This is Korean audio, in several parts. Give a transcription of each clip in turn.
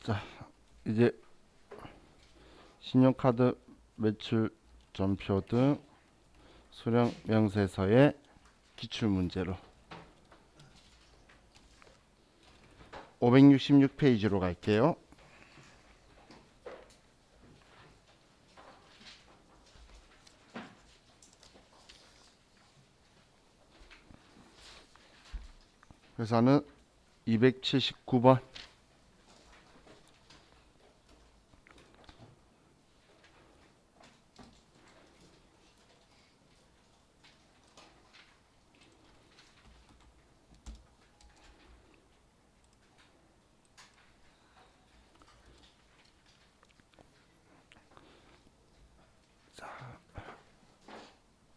자, 이제 신용카드 매출 전표 등 수령 명세서의 기출 문제로 566페이지로 갈게요. 회사는 279번.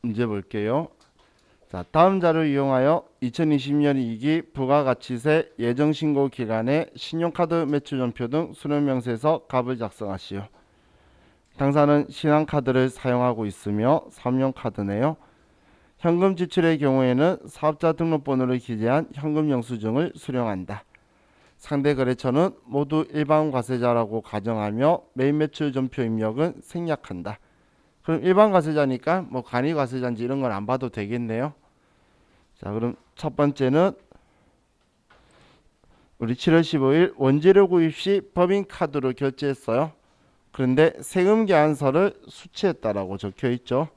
문제 볼게요. 자, 다음 자료를 이용하여 2020년 2기 부가가치세 예정신고 기간에 신용카드 매출전표 등 수령명세서 갑을 작성하시오. 당사는 신한카드를 사용하고 있으며 사업용카드네요. 현금 지출의 경우에는 사업자 등록번호를 기재한 현금 영수증을 수령한다. 상대 거래처는 모두 일반 과세자라고 가정하며 매입 매출 전표 입력은 생략한다. 그럼 일반 과세자니까 뭐 간이 과세자인지 이런 건 안 봐도 되겠네요. 자, 그럼 첫 번째는 우리 7월 15일 원재료 구입 시 법인카드로 결제했어요. 그런데 세금계산서를 수취했다라고 적혀있죠.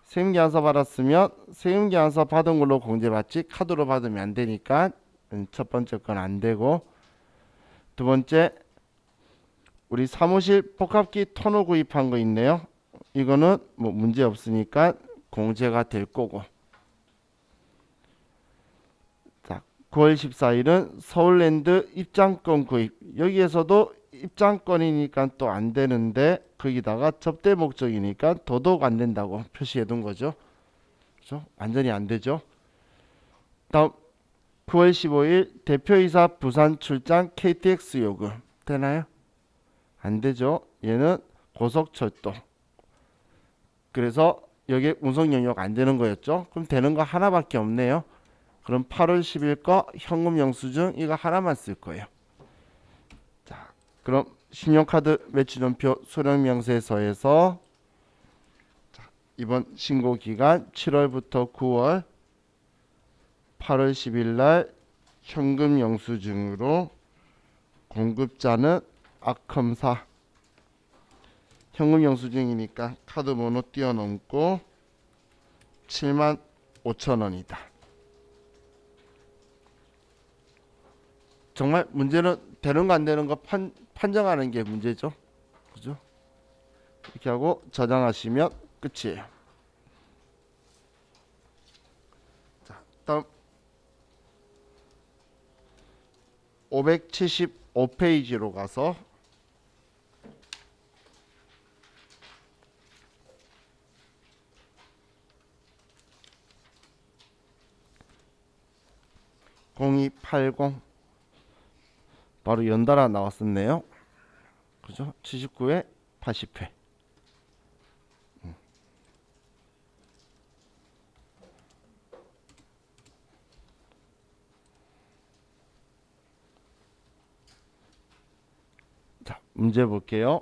세금계산서 받았으면 세금계산서 받은 걸로 공제받지 카드로 받으면 안 되니까 첫 번째 건 안 되고, 두 번째 우리 사무실 복합기 토너 구입한 거 있네요. 이거는 뭐 문제 없으니까 공제가 될 거고. 자, 9월 14일은 서울랜드 입장권 구입. 여기에서도 입장권이니까 또 안 되는데 거기다가 접대 목적이니까 더더욱 안 된다고 표시해 둔 거죠. 그렇죠? 완전히 안 되죠. 다음 9월 15일 대표이사 부산 출장 KTX 요금 되나요? 안 되죠. 얘는 고속철도. 그래서 여기 운송 영역 안 되는 거였죠. 그럼 되는 거 하나밖에 없네요. 그럼 8월 10일 거 현금 영수증 이거 하나만 쓸 거예요. 자, 그럼 신용카드 매출전표 수령명세서에서 이번 신고 기간 7월부터 9월 8월 10일 날 현금 영수증으로 공급자는 아컴사. 현금 영수증이니까 카드 번호 띄워놓고 75,000원이다. 정말 문제는 되는 거 안 되는 거 판정하는 게 문제죠. 그죠? 이렇게 하고 저장하시면 끝이에요. 자, 다음 575페이지로 가서 (0280) 바로 연달아 나왔었네요. 그죠? 79회 80회. 자, 문제 볼게요.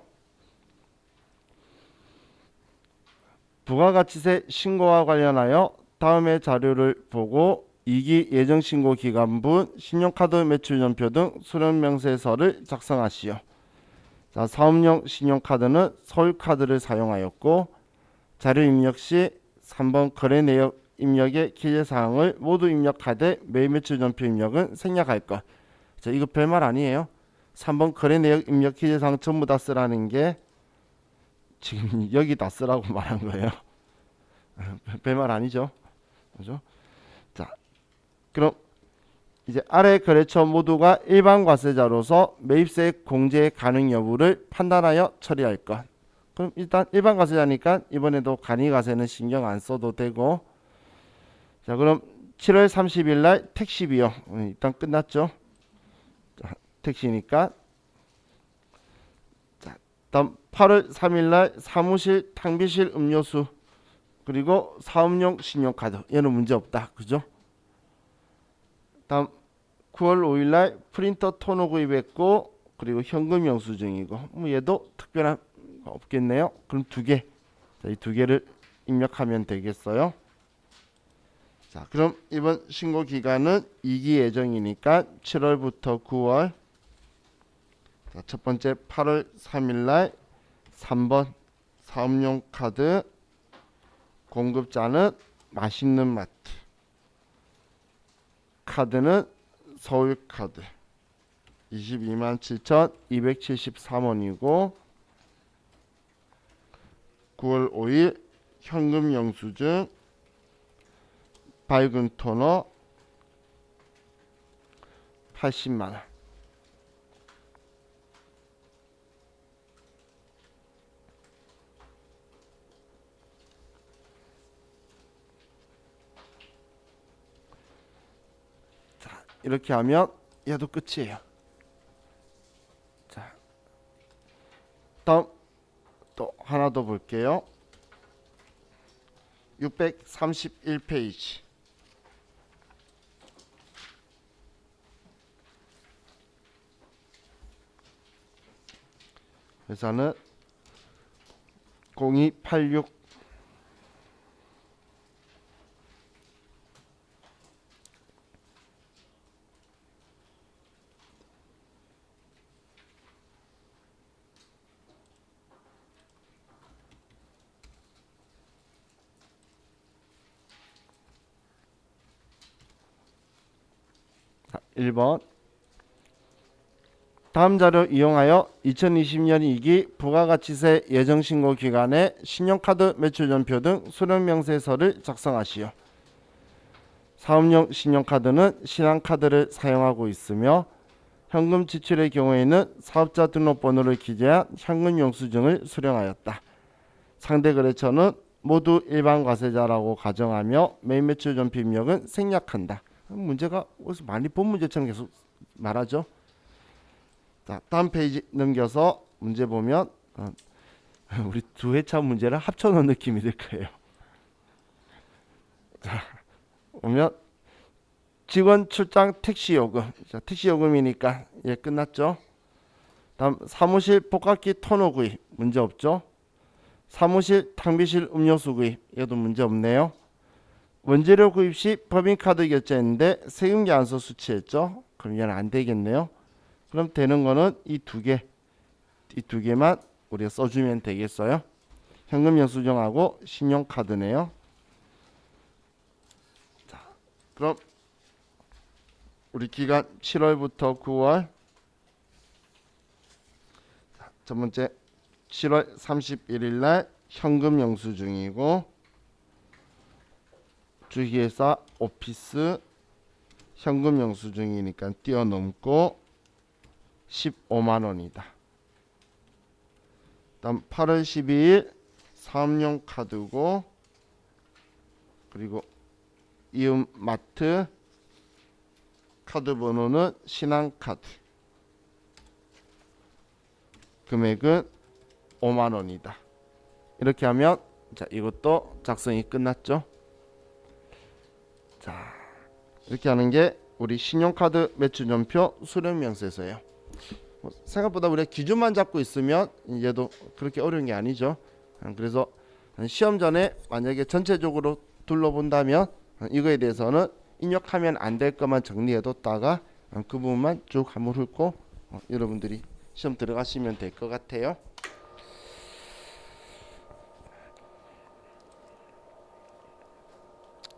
부가가치세 신고와 관련하여 다음의 자료를 보고 2기 예정신고 기간분 신용카드 매출전표 등 수령명세서를 작성하시오. 자, 사업용 신용카드는 서울카드를 사용하였고 자료 입력 시 3번 거래 내역 입력의 기재사항을 모두 입력하되 매입 매출전표 입력은 생략할 것. 자, 이거 별말 아니에요. 3번 거래 내역 입력 기재사항 전부 다 쓰라는 게 지금 여기다 쓰라고 말한 거예요. 별말 아니죠. 그죠? 자, 그럼 이제 아래 거래처 모두가 일반 과세자로서 매입세 공제 가능 여부를 판단하여 처리할 것. 그럼 일단 일반 과세자니까 이번에도 간이과세는 신경 안 써도 되고, 자, 그럼 7월 30일 날 택시 비용 일단 끝났죠. 자, 택시니까. 자, 다음 8월 3일 날 사무실 탕비실 음료수 그리고 사업용 신용카드 얘는 문제 없다. 그죠? 다음 9월 5일 날 프린터 토너 구입했고 그리고 현금 영수증이고 뭐 얘도 특별한 거 없겠네요. 그럼 두 개. 자, 이 두 개를 입력하면 되겠어요. 자, 그럼 이번 신고 기간은 2기 예정이니까 7월부터 9월. 자, 첫 번째 8월 3일 날 3번 사업용 카드 공급자는 맛있는 마트. 카드는 서울카드 22만 7,273원이고 9월 5일 현금 영수증 밝은 토너 80만원. 자, 이렇게 하면 얘도 끝이에요. 자, 다음 또 하나 더 볼게요. 631페이지. 회사는 0286 1번 다음 자료 이용하여 2020년 2기 부가가치세 예정신고 기간에 신용카드 매출전표 등 수령명세서를 작성하시오. 사업용 신용카드는 신한카드를 사용하고 있으며 현금 지출의 경우에는 사업자 등록번호를 기재한 현금 영수증을 수령하였다. 상대 거래처는 모두 일반 과세자라고 가정하며 매입 매출 전표 입력은 생략한다. 문제가 어디서 많이 본 문제처럼 계속 말하죠. 자, 다음 페이지 넘겨서 문제 보면 우리 두 회차 문제를 합쳐놓은 느낌이 들 거예요. 자, 보면 직원 출장 택시 요금. 자, 택시 요금이니까 예, 끝났죠. 다음 사무실 복합기 토너 구입 문제 없죠. 사무실 탕비실 음료수 구입 얘도 문제 없네요. 원재료 구입 시 법인카드 결제했는데 세금계 안서 수취했죠. 그럼 얘는 안 되겠네요. 그럼 되는 거는 이 두 개, 이 두 개만 우리가 써주면 되겠어요. 현금 영수증하고 신용카드네요. 자, 그럼 우리 기간 7월부터 9월. 첫 번째 7월 31일 날 현금 영수증이고 주식회사 오피스 현금 영수증이니까 뛰어넘고 15만 원이다. 다음 8월 12일 사업용 카드고 그리고 이음마트 카드 번호는 신한카드. 금액은 5만 원이다. 이렇게 하면 자, 이것도 작성이 끝났죠. 자, 이렇게 하는 게 우리 신용카드 매출전표 수령명세서예요. 생각보다 우리가 기준만 잡고 있으면 얘도 그렇게 어려운 게 아니죠. 그래서 시험 전에 만약에 전체적으로 둘러본다면 이거에 대해서는 입력하면 안 될 것만 정리해뒀다가 그 부분만 쭉 한번 훑고 여러분들이 시험 들어가시면 될 것 같아요.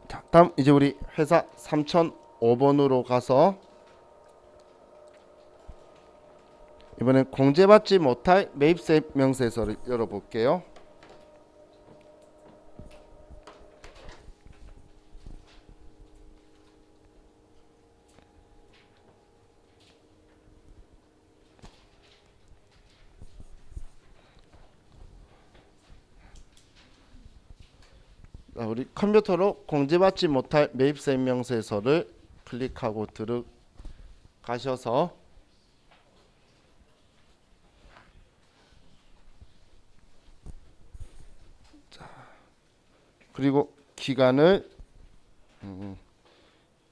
자, 다음 이제 우리 회사 3005번으로 가서 이번엔 공제받지 못할 매입세 명세서를 열어볼게요. 우리 컴퓨터로 공제받지 못할 매입세 명세서를 클릭하고 들어가셔서 그리고 기간을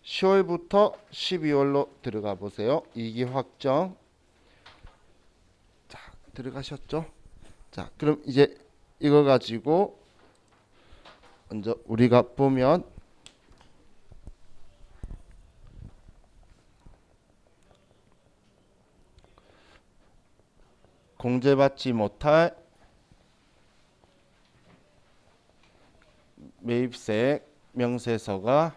10월부터 12월로 들어가 보세요. 2기 확정. 들어가셨죠? 자, 그럼 이제 이거 가지고 먼저 우리가 보면 공제받지 못할 매입세 명세서가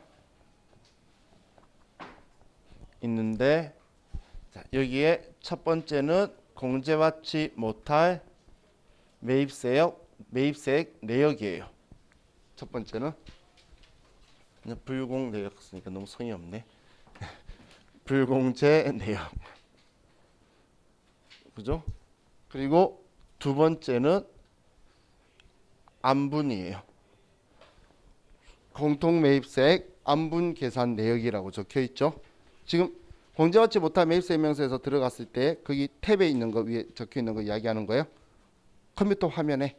있는데, 자, 여기에 첫 번째는 공제받지 못할 매입세액 내역이에요. 첫 번째는 그냥 불공 내역 쓰니까 너무 성의 없네. 불공제 내역, 그죠? 그리고 두 번째는 안분이에요. 공통매입세액 안분 계산 내역이라고 적혀 있죠. 지금 공제받지 못한 매입세 명세에서 들어갔을 때 거기 탭에 있는 거 위에 적혀 있는 거 이야기하는 거예요. 컴퓨터 화면에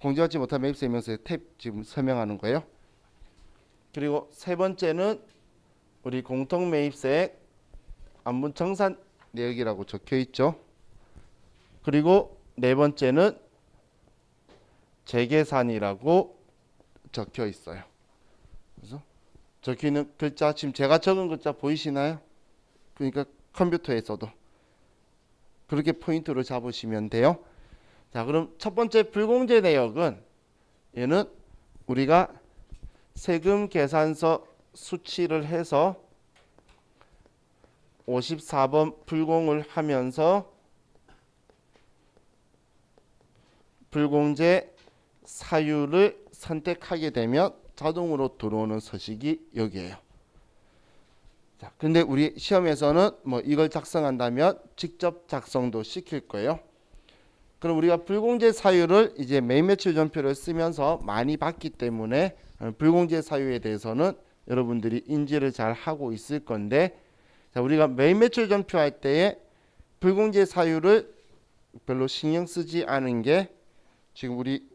공제받지 못한 매입세 명세 탭 지금 설명하는 거예요. 그리고 세 번째는 우리 공통매입세액 안분 정산 내역이라고 적혀 있죠. 그리고 네 번째는 재계산이라고 적혀 있어요. 그래서 적혀 있는 글자, 지금 제가 적은 글자 보이시나요? 그러니까 컴퓨터에서도 그렇게 포인트로 잡으시면 돼요. 자, 그럼 첫 번째 불공제 내역은 얘는 우리가 세금 계산서 수치를 해서 54번 불공을 하면서 불공제 사유를 선택하게 되면 자동으로 들어오는 서식이 여기에요. 자, 근데 우리 시험에서는 뭐 이걸 작성한다면 직접 작성도 시킬 거예요. 그럼 우리가 불공제 사유를 이제 매매출 전표를 쓰면서 많이 봤기 때문에 불공제 사유에 대해서는 여러분들이 인지를 잘 하고 있을 건데, 자, 우리가 매매출 전표 할 때에 불공제 사유를 별로 신경 쓰지 않은 게 지금 우리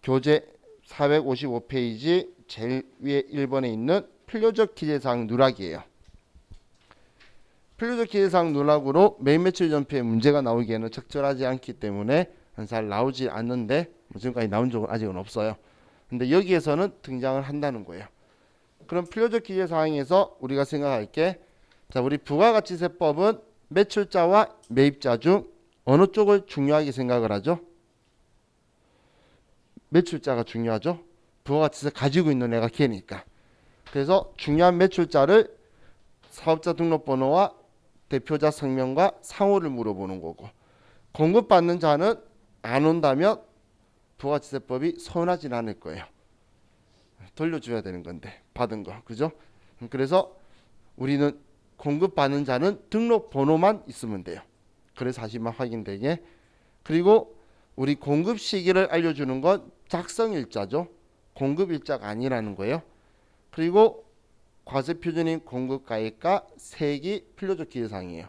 교재 455페이지 제일 위에 1번에 있는 필요적 기재사항 누락이에요. 필요적 기재사항 누락으로 매입매출 전표에 문제가 나오기에는 적절하지 않기 때문에 잘 나오지 않는데, 지금까지 나온 적은 아직은 없어요. 근데 여기에서는 등장을 한다는 거예요. 그럼 필요적 기재사항에서 우리가 생각할 게, 자, 우리 부가가치세법은 매출자와 매입자 중 어느 쪽을 중요하게 생각을 하죠? 매출자가 중요하죠. 부가가치세 가지고 있는 애가 걔니까. 그래서 중요한 매출자를 사업자 등록번호와 대표자 성명과 상호를 물어보는 거고, 공급받는 자는 안 온다면 부가가치세법이 서운하진 않을 거예요. 돌려줘야 되는 건데 받은 거, 그죠? 그래서 우리는 공급받는 자는 등록번호만 있으면 돼요. 그래서 사실만 확인되게. 그리고 우리 공급 시기를 알려주는 건 작성일자죠. 공급일자가 아니라는 거예요. 그리고 과세표준인 공급가액과 세액이 필요적 기재사항이에요.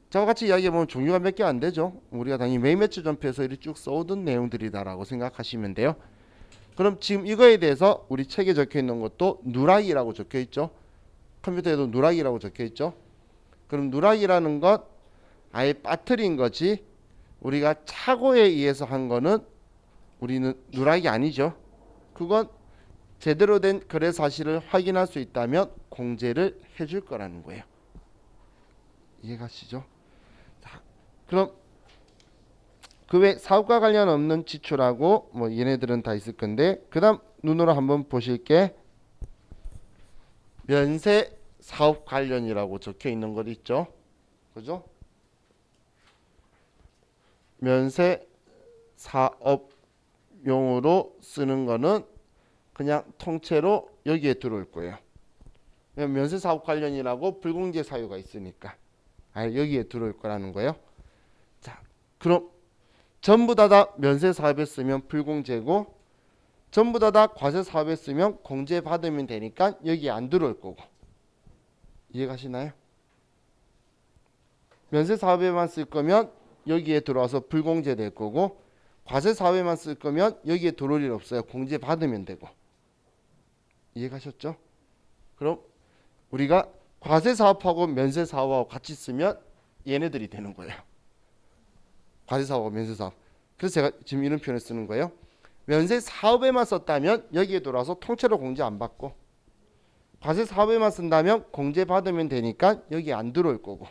저와 같이 이야기해보면 종류가 몇 개 안 되죠. 우리가 당연히 매입매출 전표에서 이렇게 쭉 써오던 내용들이다라고 생각하시면 돼요. 그럼 지금 이거에 대해서 우리 책에 적혀있는 것도 누락이라고 적혀있죠. 컴퓨터에도 누락이라고 적혀있죠. 그럼 누락이라는 것 아예 빠뜨린 거지, 우리가 착오에 의해서 한 거는 우리는 누락이 아니죠. 그건 제대로 된 거래 사실을 확인할 수 있다면 공제를 해줄 거라는 거예요. 이해가시죠? 자, 그럼 그 외 사업과 관련 없는 지출하고 뭐 얘네들은 다 있을 건데, 그 다음 눈으로 한번 보실게 면세 사업 관련이라고 적혀 있는 것 있죠. 그죠? 면세 사업용으로 쓰는 거는 그냥 통째로 여기에 들어올 거예요. 면세 사업 관련이라고 불공제 사유가 있으니까 여기에 들어올 거라는 거예요. 자, 그럼 전부 다 면세 사업에 쓰면 불공제고, 전부 다 과세 사업에 쓰면 공제 받으면 되니까 여기에 안 들어올 거고. 이해가시나요? 면세 사업에만 쓸 거면 여기에 들어와서 불공제 될 거고, 과세 사업에만 쓸 거면 여기에 들어올 일 없어요. 공제 받으면 되고. 이해가셨죠? 그럼 우리가 과세 사업하고 면세 사업하고 같이 쓰면 얘네들이 되는 거예요. 과세사업하고 면세사업. 그래서 제가 지금 이런 표현을 쓰는 거예요. 면세사업에만 썼다면 여기에 들어와서 통째로 공제 안 받고, 과세사업에만 쓴다면 공제 받으면 되니까 여기 안 들어올 거고,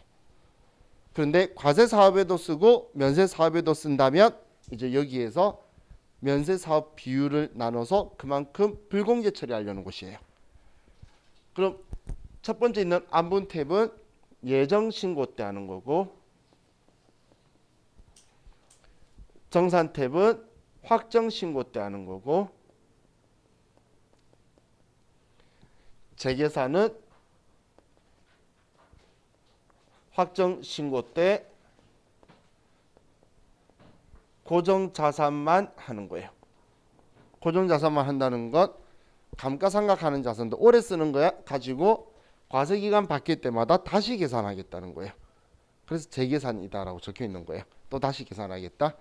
그런데 과세사업에도 쓰고 면세사업에도 쓴다면 이제 여기에서 면세사업 비율을 나눠서 그만큼 불공제 처리하려는 곳이에요. 그럼 첫 번째 있는 안분 탭은 예정신고 때 하는 거고, 정산 탭은 확정신고 때 하는 거고, 재계산은 확정신고 때 고정자산만 하는 거예요. 고정자산만 한다는 건 감가상각하는 자산도 오래 쓰는 거야 가지고 과세기간 바뀔 때마다 다시 계산하겠다는 거예요. 그래서 재계산이다라고 적혀 있는 거예요. 또 다시 계산하겠다.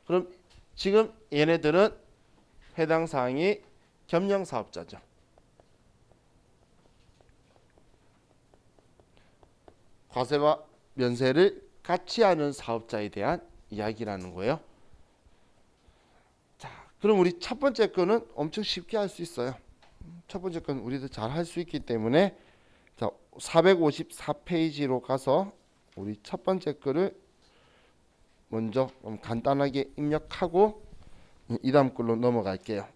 그럼 지금 얘네들은 해당 사항이 겸용사업자죠. 과세와 면세를 같이 하는 사업자에 대한 이야기라는 거예요. 자, 그럼 우리 첫 번째 거는 엄청 쉽게 할 수 있어요. 첫 번째 건 우리도 잘 할 수 있기 때문에, 자, 454페이지로 가서 우리 첫 번째 거를 먼저 간단하게 입력하고 이 다음 걸로 넘어갈게요.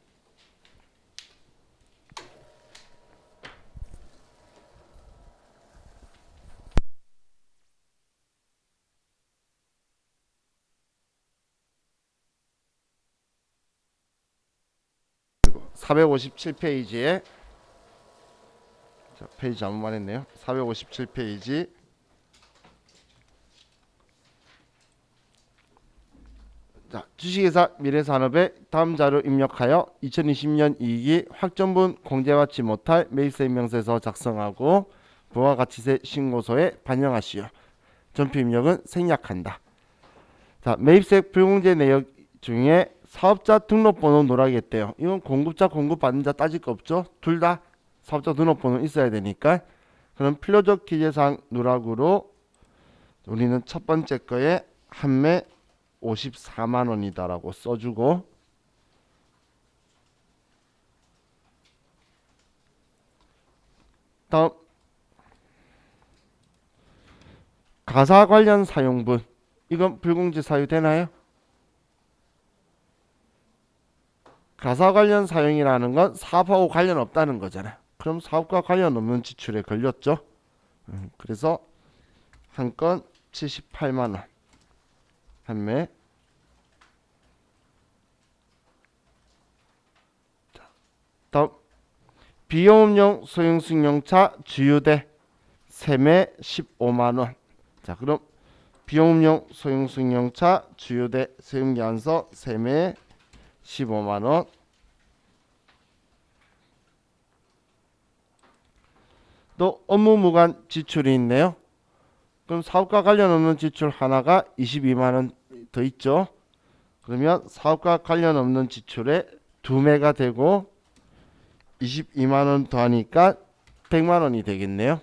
그리고 457페이지에, 자, 페이지 잘못 말했네요. 457페이지 자, 주식회사 미래산업에 다음 자료 입력하여 2020년 이익이 확정분 공제받지 못할 매입세 명세서 작성하고 부가가치세 신고서에 반영하시오. 전표 입력은 생략한다. 자, 매입세 불공제 내역 중에 사업자 등록번호 누락했대요. 이건 공급자 공급받는 자 따질 거 없죠. 둘 다 사업자 등록번호 있어야 되니까. 그럼 필요적 기재사항 누락으로 우리는 첫 번째 거에 한매 54만 원이다라고 써주고, 다음 가사 관련 사용분, 이건 불공제 사유 되나요? 가사 관련 사용이라는 건 사업하고 관련 없다는 거잖아요. 그럼 사업과 관련 없는 지출에 걸렸죠. 그래서 한 건 78만 원 판매. 다음 비용업용 소형 승용차 주유대 세매 15만 원. 자, 그럼 비용업용 소형 승용차 주유대 세금계산서 세매 15만 원. 또 업무 무관 지출이 있네요. 그럼 사업과 관련 없는 지출 하나가 22만 원 더 있죠. 그러면 사업과 관련 없는 지출에 2매가 되고 22만 원 더하니까 100만 원이 되겠네요.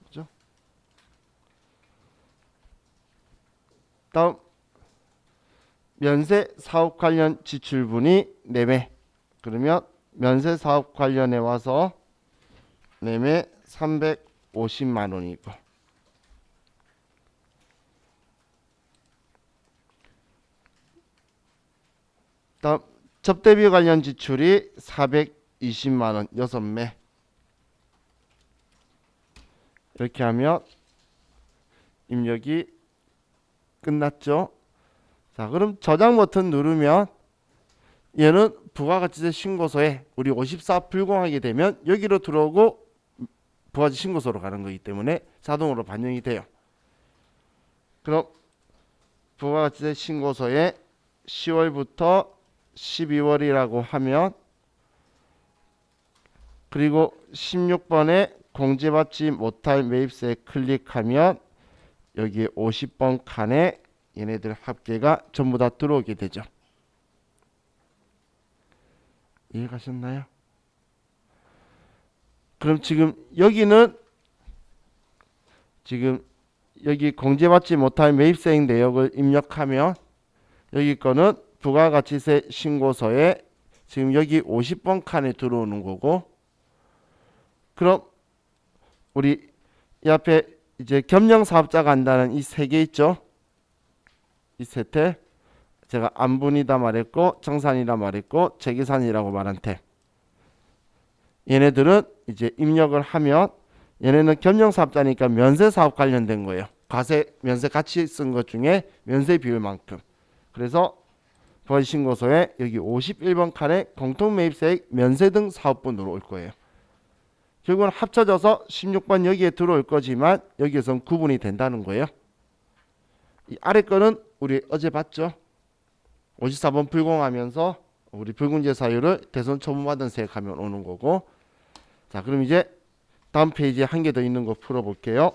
그죠? 다음 면세 사업 관련 지출분이 4매. 그러면 면세 사업 관련해 와서 4매 350만 원이고, 다음 접대비 관련 지출이 420만 원 6매. 이렇게 하면 입력이 끝났죠. 자, 그럼 저장 버튼 누르면 얘는 부가가치세 신고서에 우리 54 불공하게 되면 여기로 들어오고 부가가치 신고서로 가는 거기 때문에 자동으로 반영이 돼요. 그럼 부가가치세 신고서에 10월부터 12월이라고 하면, 그리고 16번에 공제받지 못할 매입세 클릭하면 여기 50번 칸에 얘네들 합계가 전부 다 들어오게 되죠. 이해가셨나요? 그럼 지금 여기는 지금 여기 공제받지 못할 매입세액 내역을 입력하면 여기 거는 부가가치세 신고서에 지금 여기 50번 칸에 들어오는 거고, 그럼 우리 이 앞에 이제 겸용사업자가 한다는 이 세 개 있죠. 이 세태 제가 안분이다 말했고 정산이라 말했고 재계산이라고 말한 탭, 얘네들은 이제 입력을 하면 얘네는 겸용사업자니까 면세사업 관련된 거예요. 과세 면세 같이 쓴 것 중에 면세 비율만큼. 그래서 부가신고서에 여기 51번 칸에 공통매입세액 면세 등 사업분으로 올 거예요. 결국은 합쳐져서 16번 여기에 들어올 거지만 여기에선 구분이 된다는 거예요. 이 아래 거는 우리 어제 봤죠. 54번 불공하면서 우리 불공제 사유를 대손 처분받은 세액하면 오는 거고. 자, 그럼 이제 다음 페이지에 한 개 더 있는 거 풀어볼게요.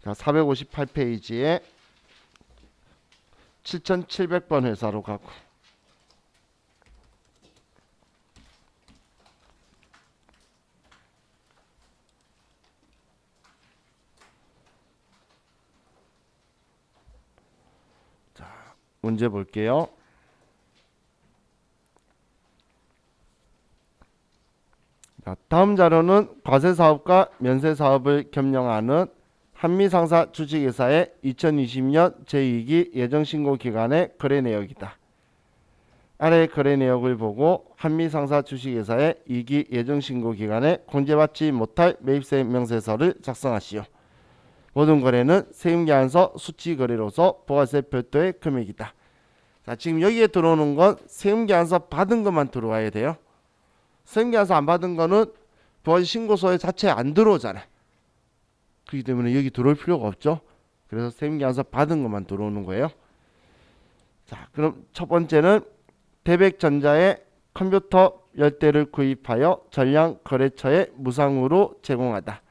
자, 458페이지에 7700번 회사로 가고, 자, 문제 볼게요. 자, 다음 자료는 과세사업과 면세사업을 겸용하는 한미상사 주식회사의 2020년 제2기 예정신고 기간의 거래 내역이다. 아래 거래 내역을 보고 한미상사 주식회사의 2기 예정신고 기간에 공제받지 못할 매입세 명세서를 작성하시오. 모든 거래는 세금계산서 수치거래로서 부가세 별도의 금액이다. 자, 지금 여기에 들어오는 건 세금계산서 받은 것만 들어와야 돼요. 세금계산서 안 받은 거는 부가세 신고서에 자체에 안 들어오잖아. 그렇기 때문에 여기 들어올 필요가 없죠. 그래서 세금계산서 받은 것만 들어오는 거예요. 자, 그럼 첫 번째는 대백전자의 컴퓨터 10대를 구입하여 전량거래처에 무상으로 제공하다.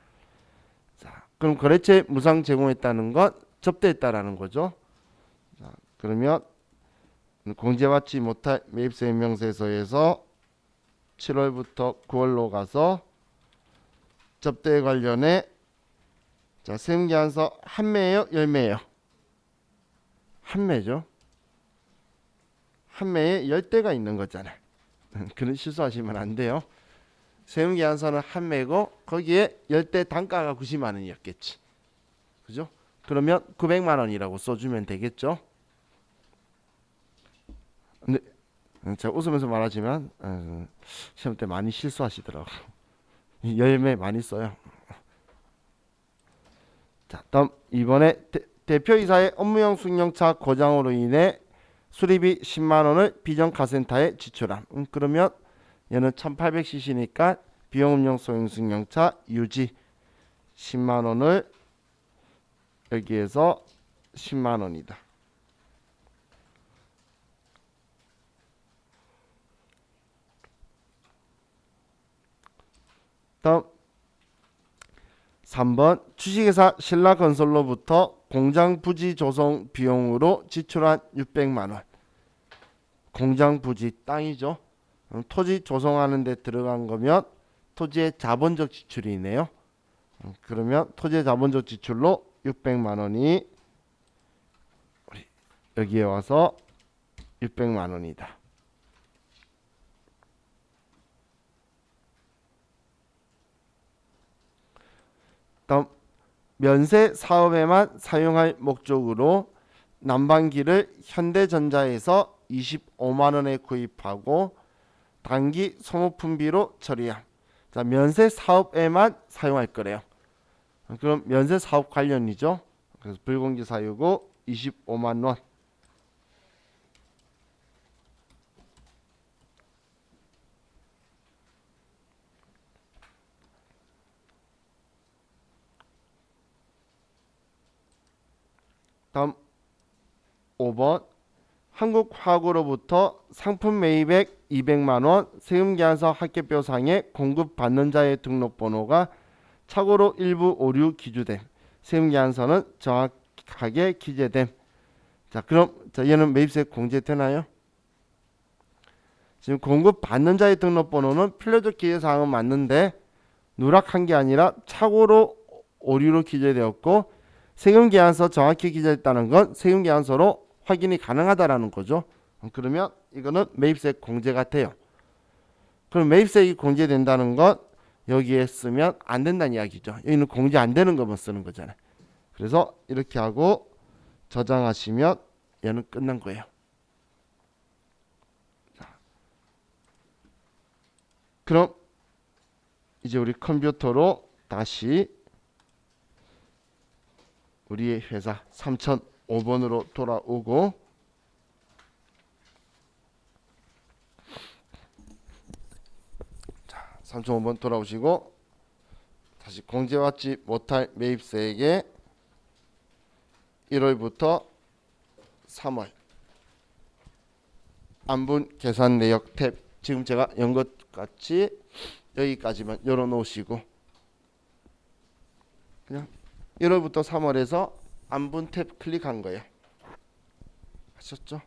자, 그럼 거래처에 무상 제공했다는 건 접대했다라는 거죠. 자, 그러면 공제받지 못할 매입세 명세서에서 7월부터 9월로 가서 접대 관련해, 자, 세금계산서 한 매예요, 열매예요? 한 매죠. 한 매에 10대가 있는 거잖아요. 그런 실수하시면 안 돼요. 세금계산서는 한 매고 거기에 10대 단가가 90만 원이었겠지. 그죠? 그러면 900만 원이라고 써주면 되겠죠. 근데 제가 웃으면서 말하지만 시험 때 많이 실수하시더라고. 열매 많이 써요. 자, 다음 이번에 대표이사의 업무용 승용차 고장으로 인해 수리비 10만 원을 비정카센터에 지출함. 그러면 얘는 1800cc니까 비용음용 소형 승용차 유지 10만 원을 여기에서 10만 원이다. 다음 3번 주식회사 신라건설로부터 공장 부지 조성 비용으로 지출한 600만 원. 공장 부지 땅이죠. 토지 조성하는 데 들어간 거면 토지의 자본적 지출이네요. 그러면 토지의 자본적 지출로 600만 원이 여기에 와서 600만 원이다. 다음 면세 사업에만 사용할 목적으로 난방기를 현대전자에서 25만 원에 구입하고 단기 소모품비로 처리함. 자, 면세 사업에만 사용할 거래요. 그럼 면세 사업 관련이죠. 그래서 불공제 사유고 25만 원. 다음 5번 한국화학으로부터 상품 매입액 200만 원 세금계산서 합계표상에 공급받는 자의 등록번호가 착오로 일부 오류 기재됨. 세금계산서는 정확하게 기재됨. 자, 그럼 얘는 매입세 공제되나요? 지금 공급받는 자의 등록번호는 필요적 기재사항은 맞는데 누락한 게 아니라 착오로 오류로 기재되었고 세금계산서 정확히 기재했다는 건 세금계산서로 확인이 가능하다라는 거죠. 그러면 이거는 매입세액 공제 같아요. 그럼 매입세액이 공제된다는 건 여기에 쓰면 안 된다는 이야기죠. 여기는 공제 안 되는 것만 쓰는 거잖아요. 그래서 이렇게 하고 저장하시면 얘는 끝난 거예요. 자, 그럼 이제 우리 컴퓨터로 다시 우리의 회사 3005번으로 돌아오고 자, 3005번 돌아오시고 다시 공제받지 못할 매입세액의 1월부터 3월 안분 계산 내역 탭 지금 제가 연 것 같이 여기까지만 열어 놓으시고 그냥 1월부터 3월에서 안분 탭 클릭한 거예요. 하셨죠?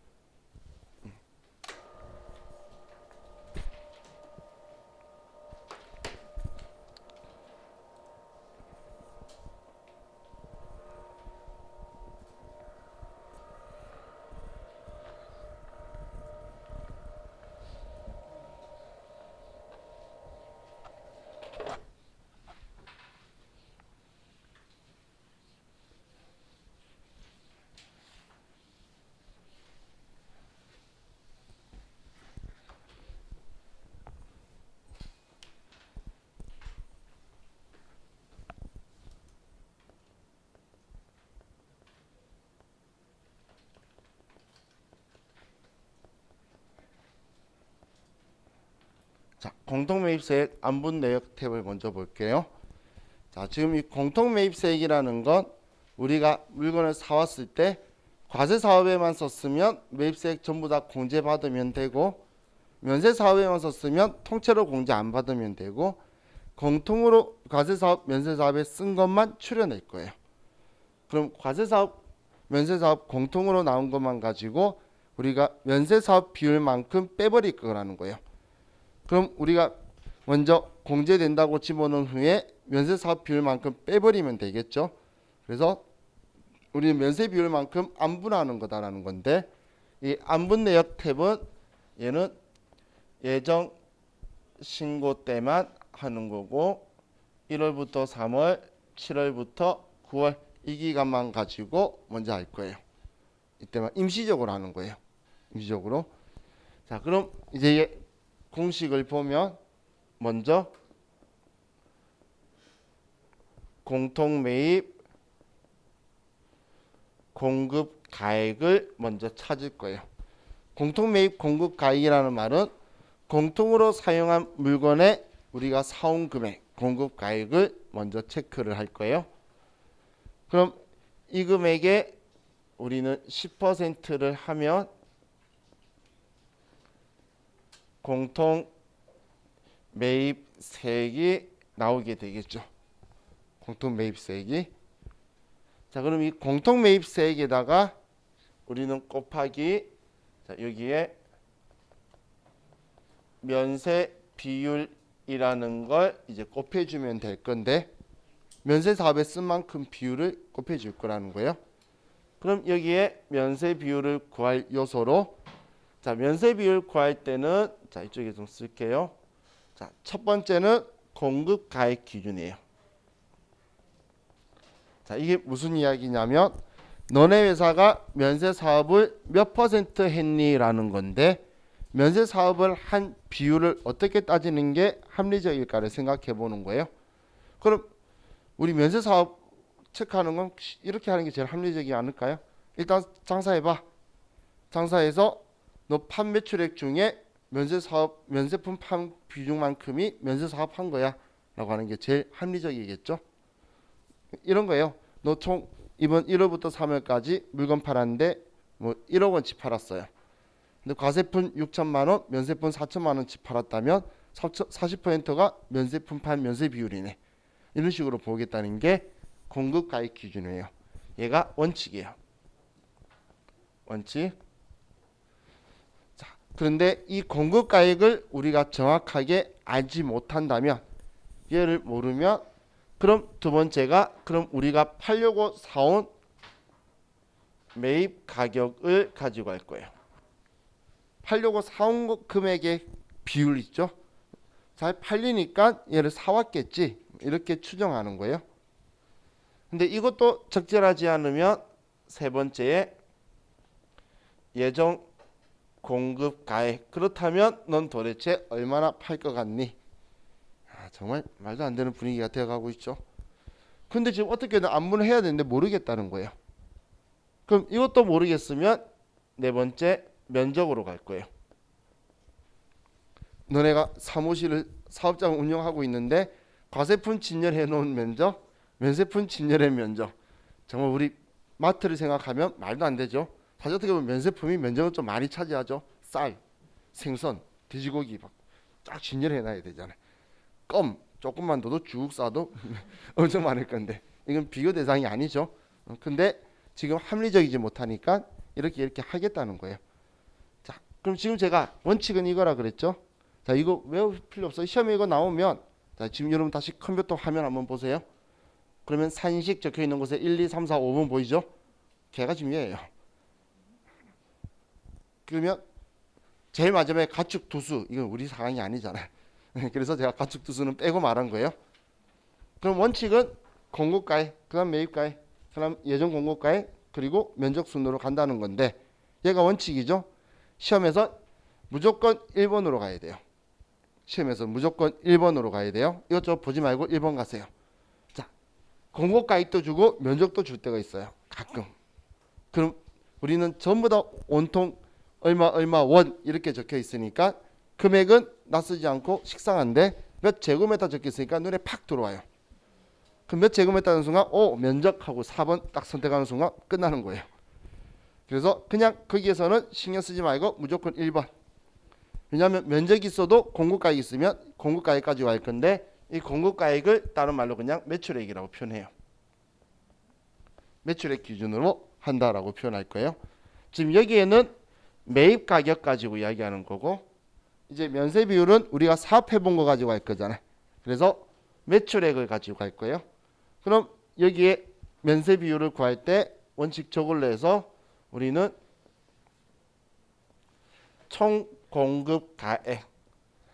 자, 공통매입세액 안분 내역 탭을 먼저 볼게요. 자, 지금 이 공통매입세액이라는 건 우리가 물건을 사왔을 때 과세사업에만 썼으면 매입세액 전부 다 공제받으면 되고 면세사업에만 썼으면 통째로 공제 안 받으면 되고 공통으로 과세사업, 면세사업에 쓴 것만 추려낼 거예요. 그럼 과세사업, 면세사업 공통으로 나온 것만 가지고 우리가 면세사업 비율만큼 빼버릴 거라는 거예요. 그럼 우리가 먼저 공제된다고 집어넣은 후에 면세사업 비율만큼 빼버리면 되겠죠. 그래서 우리는 면세 비율만큼 안분하는 거다라는 건데 이 안분 내역 탭은 얘는 예정 신고 때만 하는 거고 1월부터 3월, 7월부터 9월 이 기간만 가지고 먼저 할 거예요. 이때만 임시적으로 하는 거예요. 임시적으로. 자, 그럼 이제 공식을 보면 먼저 공통매입 공급가액을 먼저 찾을 거예요. 공통매입 공급가액이라는 말은 공통으로 사용한 물건에 우리가 사온 금액 공급가액을 먼저 체크를 할 거예요. 그럼 이 금액에 우리는 10%를 하면 공통 매입세액이 나오게 되겠죠. 공통 매입세액이. 자, 그럼 이 공통 매입세액에다가 우리는 곱하기 자, 여기에 면세 비율이라는 걸 이제 곱해주면 될 건데 면세 사업에 쓴 만큼 비율을 곱해줄 거라는 거예요. 그럼 여기에 면세 비율을 구할 요소로 자, 면세 비율 구할 때는 자, 이쪽에 좀 쓸게요. 자, 첫 번째는 공급 가액 기준이에요. 자, 이게 무슨 이야기냐면 너네 회사가 면세 사업을 몇 퍼센트 했니라는 건데 면세 사업을 한 비율을 어떻게 따지는 게 합리적일까를 생각해 보는 거예요. 그럼 우리 면세 사업 체크하는 건 이렇게 하는 게 제일 합리적이지 않을까요? 일단 장사해봐. 장사해서 너 판매출액 중에 면세사업, 면세품 판 비중만큼이 면세사업 한 거야 라고 하는 게 제일 합리적이겠죠. 이런 거예요. 너 총 이번 1월부터 3월까지 물건 팔았는데 뭐 1억 원치 팔았어요. 근데 과세품 6천만 원, 면세품 4천만 원치 팔았다면 40%가 면세품 판 면세 비율이네. 이런 식으로 보겠다는 게 공급가액 기준이에요. 얘가 원칙이에요. 원칙. 자, 그런데 이 공급가액을 우리가 정확하게 알지 못한다면 얘를 모르면 그럼 두 번째가 그럼 우리가 팔려고 사온 매입 가격을 가지고 갈 거예요. 팔려고 사온 금액의 비율 있죠. 잘 팔리니까 얘를 사왔겠지 이렇게 추정하는 거예요. 근데 이것도 적절하지 않으면 세 번째에 예정 공급 가액. 그렇다면 넌 도대체 얼마나 팔 것 같니? 정말 말도 안 되는 분위기가 되어가고 있죠. 근데 지금 어떻게든 안문을 해야 되는데 모르겠다는 거예요. 그럼 이것도 모르겠으면 네 번째 면적으로 갈 거예요. 너네가 사무실을 사업장을 운영하고 있는데 과세품 진열해 놓은 면적, 면세품 진열의 면적. 정말 우리 마트를 생각하면 말도 안 되죠. 사실 어떻게 보면 면세품이 면적을 좀 많이 차지하죠. 쌀, 생선, 돼지고기 쫙 진열해 놔야 되잖아요. 껌 조금만 둬도 쭉 싸도 엄청 많을 건데 이건 비교 대상이 아니죠. 근데 지금 합리적이지 못하니까 이렇게 하겠다는 거예요. 자, 그럼 지금 제가 원칙은 이거라 그랬죠. 자, 이거 외울 필요 없어요. 시험에 이거 나오면 자, 지금 여러분 다시 컴퓨터 화면 한번 보세요. 그러면 산식 적혀 있는 곳에 1, 2, 3, 4, 5번 보이죠? 걔가 중요해요. 그러면 제일 마지막에 가축 두수 이건 우리 사항이 아니잖아요. 그래서 제가 가축 두수는 빼고 말한 거예요. 그럼 원칙은 공급가액, 그다음 매입가액, 그다음 예정 공급가액 그리고 면적 순으로 간다는 건데 얘가 원칙이죠. 시험에서 무조건 1번으로 가야 돼요. 시험에서 무조건 1번으로 가야 돼요. 이것저것 보지 말고 1번 가세요. 자, 공급가액도 주고 면적도 줄 때가 있어요. 가끔. 그럼 우리는 전부 다 온통 얼마 원 이렇게 적혀 있으니까 금액은 낯쓰지 않고 식상한데 몇 제곱미터 적혀 있으니까 눈에 팍 들어와요. 그럼 몇 제곱미터는 순간 면적하고 4번 딱 선택하는 순간 끝나는 거예요. 그래서 그냥 거기에서는 신경 쓰지 말고 무조건 1번. 왜냐하면 면적이 있어도 공급가액이 있으면 공급가액까지 갈 건데 이 공급가액을 다른 말로 그냥 매출액이라고 표현해요. 매출액 기준으로 한다라고 표현할 거예요. 지금 여기에는 매입 가격 가지고 이야기하는 거고 이제 면세 비율은 우리가 사업해 본 거 가지고 할 거잖아요. 그래서 매출액을 가지고 갈 거예요. 그럼 여기에 면세 비율을 구할 때 원칙 저걸로 해서 우리는 총 공급 가액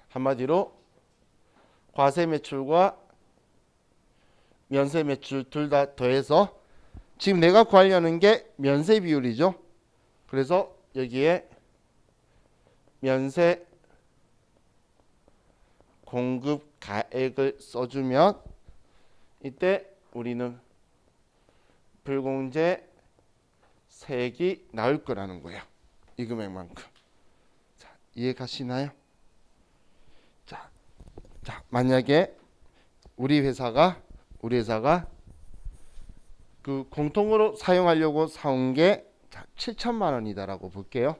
한마디로 과세 매출과 면세 매출 둘 다 더해서 지금 내가 구하려는 게 면세 비율이죠. 그래서 여기에 면세 공급 가액을 써주면 이때 우리는 불공제 세액이 나올 거라는 거예요. 이 금액만큼. 자, 이해 가시나요? 자, 만약에 우리 회사가 그 공통으로 사용하려고 사온 게 7천만 원이다라고 볼게요.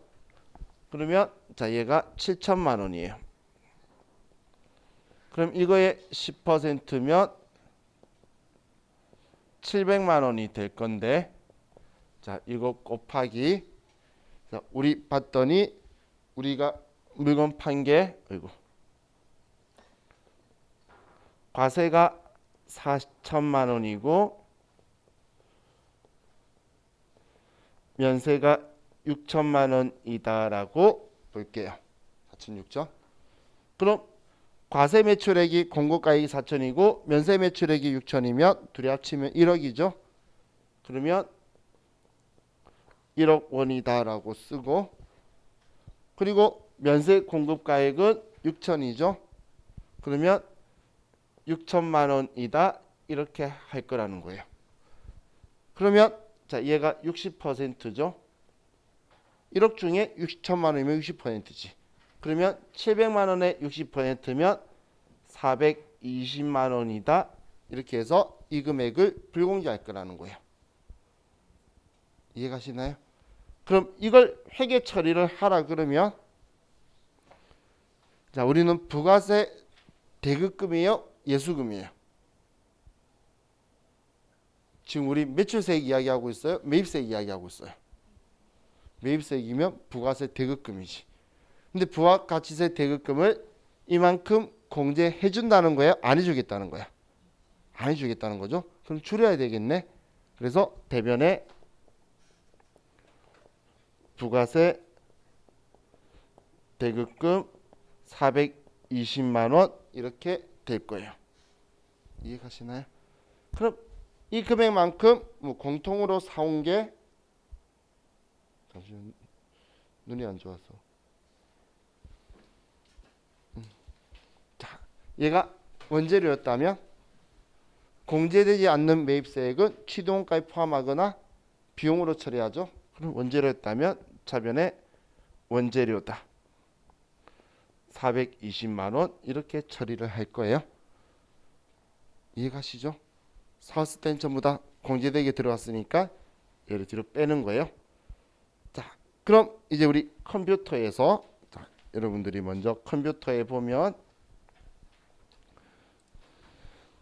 그러면 자, 얘가 7천만 원이에요. 그럼 이거의 10%면 700만 원이 될 건데 자, 이거 곱하기 자, 우리 봤더니 우리가 물건 판 게 과세가 4천만 원이고 면세가 6천만 원이다라고 볼게요. 4천 6천. 그럼 과세 매출액이 공급가액이 4천이고 면세 매출액이 6천이면 둘이 합치면 1억이죠. 그러면 1억 원이다라고 쓰고 그리고 면세 공급가액은 6천이죠. 그러면 6천만 원이다 이렇게 할 거라는 거예요. 그러면 자, 얘가 60%죠. 1억 중에 6천만 원이면 60%지. 그러면 700만 원의 60%면 420만 원이다. 이렇게 해서 이 금액을 불공제할 거라는 거예요. 이해가시나요? 그럼 이걸 회계 처리를 하라 그러면 자, 우리는 부가세 대급금이에요? 예수금이에요? 지금 우리 매출세액 이야기하고 있어요? 매입세액 이야기하고 있어요? 매입세액이면 부가세 대급금이지. 근데 부가가치세 대급금을 이만큼 공제해 준다는 거예요? 안 해주겠다는 거야? 안 해주겠다는 거죠. 그럼 줄여야 되겠네. 그래서 대변에 부가세 대급금 420만 원 이렇게 될 거예요. 이해가시나요? 그럼 이 금액만큼 뭐 공통으로 사온 게 잠시만 눈이 안 좋아서 자 얘가 원재료였다면 공제되지 않는 매입세액은 취득원가에 포함하거나 비용으로 처리하죠. 그럼 원재료였다면 차변에 원재료다 420만 원 이렇게 처리를 할 거예요. 이해가시죠? 사왔을 땐 전부 다 공제되게 들어왔으니까 얘를 뒤로 빼는 거예요. 자, 그럼 이제 우리 컴퓨터에서 자, 여러분들이 먼저 컴퓨터에 보면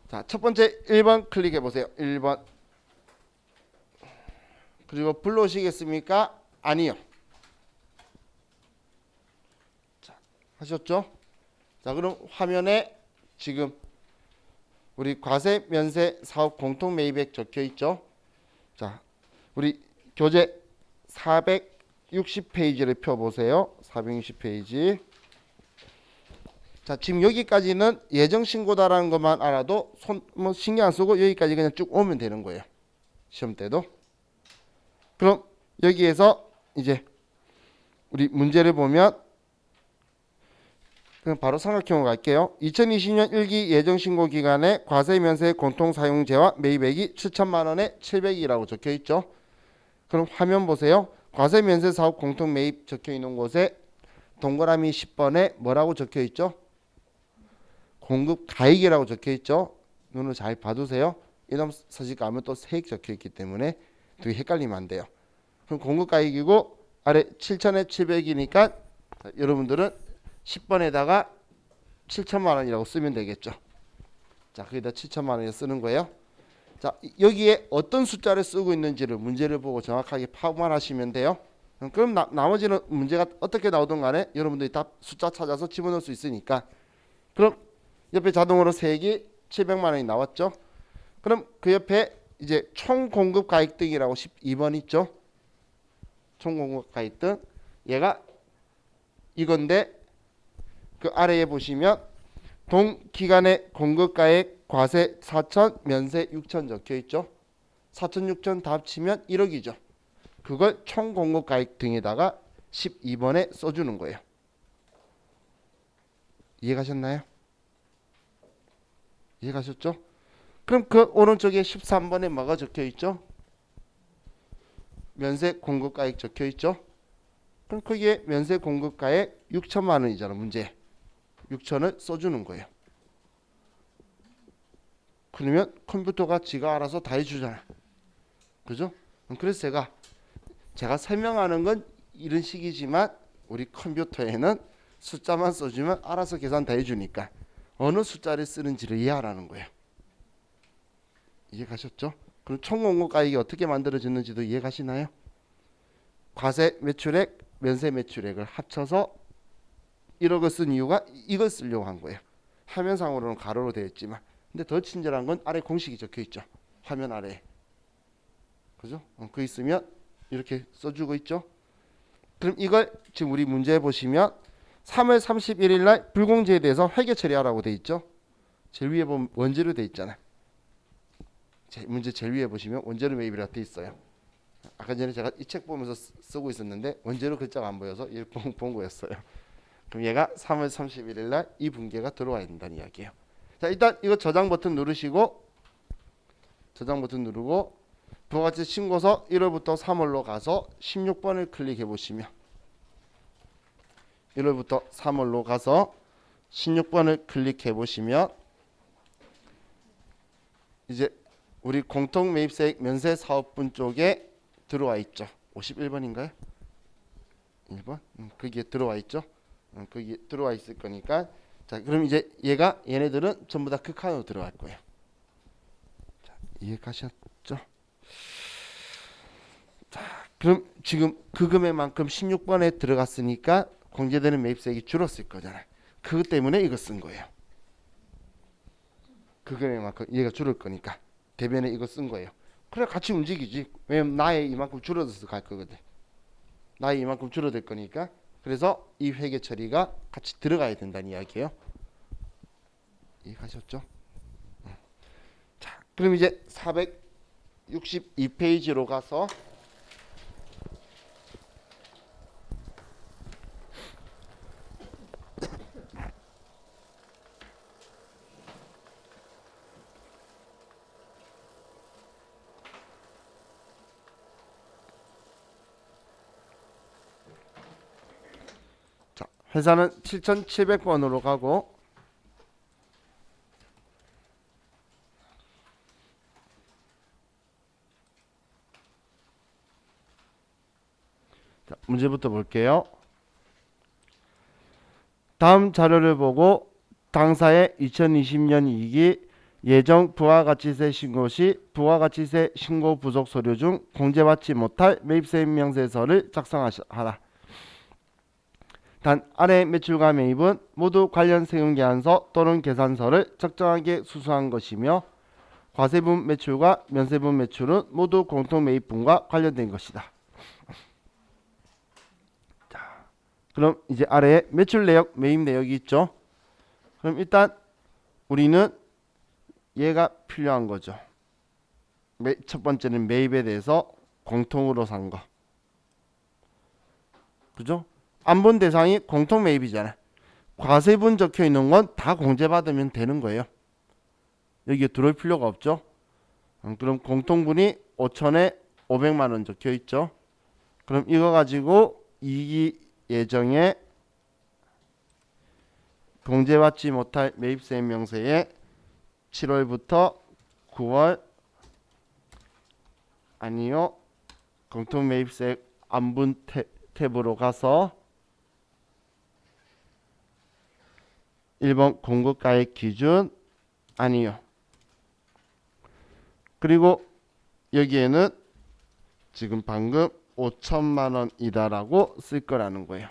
자, 첫 번째 1번 클릭해 보세요. 1번. 그리고 불러오시겠습니까? 아니요. 자, 하셨죠? 자, 그럼 화면에 지금 우리 과세 면세 사업 공통 매입액 적혀 있죠? 자, 우리 교재 460페이지를 펴 보세요. 460페이지. 자, 지금 여기까지는 예정 신고다라는 것만 알아도 뭐 신경 안 쓰고 여기까지 그냥 쭉 오면 되는 거예요. 시험 때도. 그럼 여기에서 이제 우리 문제를 보면 그럼 바로 삼각형으로 갈게요. 2020년 1기 예정 신고 기간에 과세 면세 공통 사용제와 매입액이 7천만 원에 700이라고 적혀 있죠. 그럼 화면 보세요. 과세 면세 사업 공통 매입 적혀 있는 곳에 동그라미 10번에 뭐라고 적혀 있죠? 공급 가액이라고 적혀 있죠. 눈을 잘 봐두세요. 이놈 사실 가면 또 세액 적혀 있기 때문에 되게 헷갈리면 안 돼요. 그럼 공급 가액이고 아래 7천에 700이니까 여러분들은 10번에다가 7천만 원이라고 쓰면 되겠죠. 자, 거기다 7천만 원을 쓰는 거예요. 자, 여기에 어떤 숫자를 쓰고 있는지를 문제를 보고 정확하게 파악만 하시면 돼요. 그럼 나머지는 문제가 어떻게 나오든 간에 여러분들이 다 숫자 찾아서 집어넣을 수 있으니까. 그럼 옆에 자동으로 세액이 700만 원이 나왔죠. 그럼 그 옆에 이제 총 공급 가액 등이라고 12번 있죠. 총 공급 가액 등. 얘가 이건데 그 아래에 보시면 동기간의 공급가액 과세 4천 면세 6천 적혀 있죠. 4천 6천 다 합치면 1억이죠. 그걸 총 공급가액 등에다가 12번에 써주는 거예요. 이해가셨나요? 이해가셨죠? 그럼 그 오른쪽에 13번에 뭐가 적혀 있죠? 면세 공급가액 적혀 있죠. 그럼 거기에 면세 공급가액 6천만 원이잖아. 문제 6천을 써주는 거예요. 그러면 컴퓨터가 지가 알아서 다 해주잖아. 그죠? 그래서 제가 설명하는 건 이런 식이지만 우리 컴퓨터에는 숫자만 써주면 알아서 계산 다 해주니까 어느 숫자를 쓰는지를 이해하라는 거예요. 이해가셨죠? 그럼 총 공급가액이 어떻게 만들어졌는지도 이해가시나요? 과세 매출액, 면세 매출액을 합쳐서 1억을 쓴 이유가 이걸 쓰려고 한 거예요. 화면상으로는 가로로 되어 있지만 근데 더 친절한 건 아래 공식이 적혀 있죠. 화면 아래에. 그죠? 그 있으면 이렇게 써주고 있죠. 그럼 이걸 지금 우리 문제에 보시면 3월 31일 날 불공제에 대해서 회계 처리하라고 되어 있죠. 제일 위에 보면 원재료 되어 있잖아요. 문제 제일 위에 보시면 원재료 매입이라고 되어 있어요. 아까 전에 제가 이 책 보면서 쓰고 있었는데 원재료 글자가 안 보여서 이걸 본 거였어요. 그럼 얘가 3월 31일 날 이 분계가 들어와야 된다는 이야기예요. 자, 일단 이거 저장 버튼 누르시고 저장 버튼 누르고 부가가치 신고서 1월부터 3월로 가서 16번을 클릭해 보시면 1월부터 3월로 가서 16번을 클릭해 보시면 이제 우리 공통 매입세액 면세 사업분 쪽에 들어와 있죠. 51번인가요? 1번? 거기에 들어와 있죠. 거기 들어와 있을 거니까 자, 그럼 이제 얘네들은 전부 다 그 칸으로 들어갈 거예요. 자, 이해가셨죠? 자, 그럼 지금 그 금액만큼 16번에 들어갔으니까 공제되는 매입세액이 줄었을 거잖아요. 그것 때문에 이거 쓴 거예요. 그 금액만큼 얘가 줄을 거니까 대변에 이거 쓴 거예요. 그래 같이 움직이지. 왜냐면 나의 이만큼 줄어들어서 갈 거거든. 나의 이만큼 줄어들 거니까. 그래서 이 회계 처리가 같이 들어가야 된다는 이야기예요. 이해가셨죠? 자, 그럼 이제 462페이지로 가서 자, 회사는 7,700번으로 가고 자, 문제부터 볼게요. 다음 자료를 보고 당사의 2020년 이익이 예정 부가가치세 신고 시 부가가치세 신고 부족 서류 중 공제받지 못할 매입세 명세서를 작성하라. 단 아래 매출과 매입은 모두 관련 세금계산서 또는 계산서를 적정하게 수수한 것이며 과세분 매출과 면세분 매출은 모두 공통매입분과 관련된 것이다. 자, 그럼 이제 아래에 매출 내역, 매입 내역이 있죠. 그럼 일단 우리는 얘가 필요한 거죠. 첫 번째는 매입에 대해서 공통으로 산 거. 그죠? 안 본 대상이 공통 매입이잖아. 과세분 적혀 있는 건 다 공제받으면 되는 거예요. 여기에 들어올 필요가 없죠. 그럼 공통분이 5천에 500만 원 적혀 있죠. 그럼 이거 가지고 이익 예정에 공제받지 못할 매입세 명세에 7월부터 9월 아니요 공통매입세 안분 탭으로 가서 1번 공급가액 기준 아니요. 그리고 여기에는 지금 방금 5천만 원이다라고 쓸 거라는 거예요.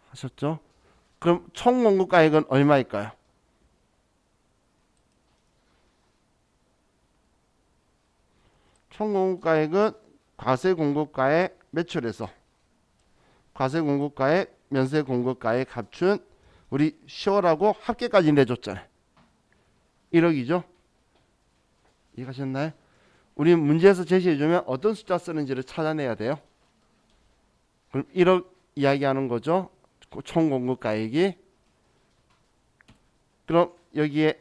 하셨죠? 그럼 총 공급가액은 얼마일까요? 총 공급가액은 과세 공급가액 매출에서 과세 공급가액 면세 공급가액 합춘 우리 10월하고 합계까지 내줬잖아요. 1억이죠. 이해가셨나요? 우리 문제에서 제시해주면 어떤 숫자 쓰는지를 찾아내야 돼요. 그럼 1억 이야기하는 거죠. 총 공급가액이. 그럼 여기에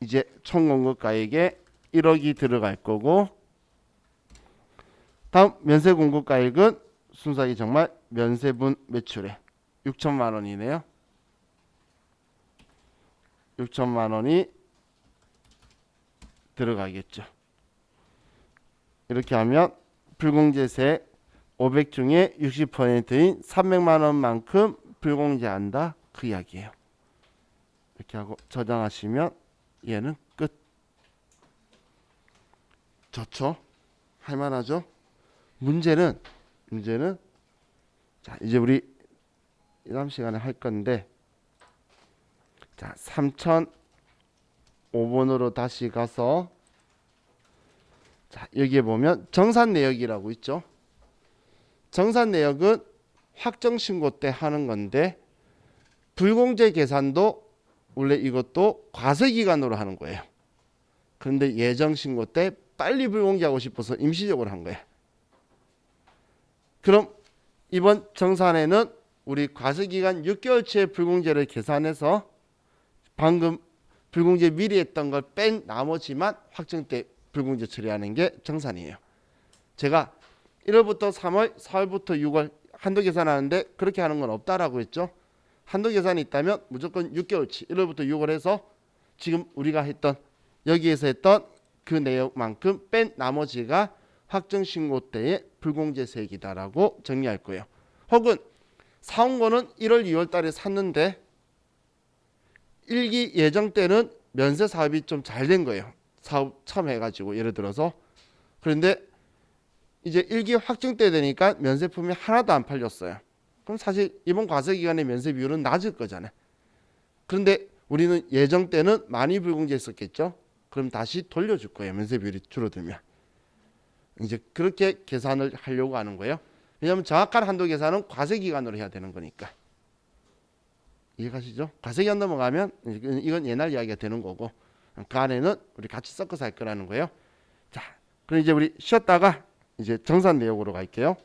이제 총 공급가액에 1억이 들어갈 거고 다음 면세 공급가액은 순수하게 정말 면세분 매출에 6천만 원이네요. 6천만 원이 들어가겠죠. 이렇게 하면 불공제세 500 중에 60%인 300만 원만큼 불공제한다 그 이야기예요. 이렇게 하고 저장하시면 얘는 끝. 좋죠? 할만하죠? 문제는 자 이제 우리 이 다음 시간에 할 건데 자 3005번으로 다시 가서 자 여기에 보면 정산 내역이라고 있죠. 정산 내역은 확정 신고 때 하는 건데 불공제 계산도 원래 이것도 과세 기간으로 하는 거예요. 그런데 예정 신고 때 빨리 불공제하고 싶어서 임시적으로 한 거예요. 그럼 이번 정산에는 우리 과세기간 6개월치의 불공제를 계산해서 방금 불공제 미리 했던 걸 뺀 나머지만 확정 때 불공제 처리하는 게 정산이에요. 제가 1월부터 3월, 4월부터 6월 한도 계산하는데 그렇게 하는 건 없다라고 했죠. 한도 계산이 있다면 무조건 6개월치 1월부터 6월 해서 지금 우리가 했던 여기에서 했던 그 내역만큼 뺀 나머지가 확정 신고 때의 불공제세액이다라고 정리할 거예요. 혹은 사온 거는 1월, 2월 달에 샀는데 1기 예정 때는 면세 사업이 좀 잘 된 거예요. 사업 처음 해가지고 예를 들어서 그런데 이제 1기 확정 때 되니까 면세품이 하나도 안 팔렸어요. 그럼 사실 이번 과세 기간의 면세 비율은 낮을 거잖아요. 그런데 우리는 예정 때는 많이 불공제했었겠죠. 그럼 다시 돌려줄 거예요. 면세 비율이 줄어들면. 이제 그렇게 계산을 하려고 하는 거예요. 왜냐하면 정확한 한도 계산은 과세기간으로 해야 되는 거니까. 이해가시죠? 과세기간 넘어가면 이건 옛날 이야기가 되는 거고 그 안에는 우리 같이 섞어서 할 거라는 거예요. 자, 그럼 이제 우리 쉬었다가 이제 정산 내역으로 갈게요.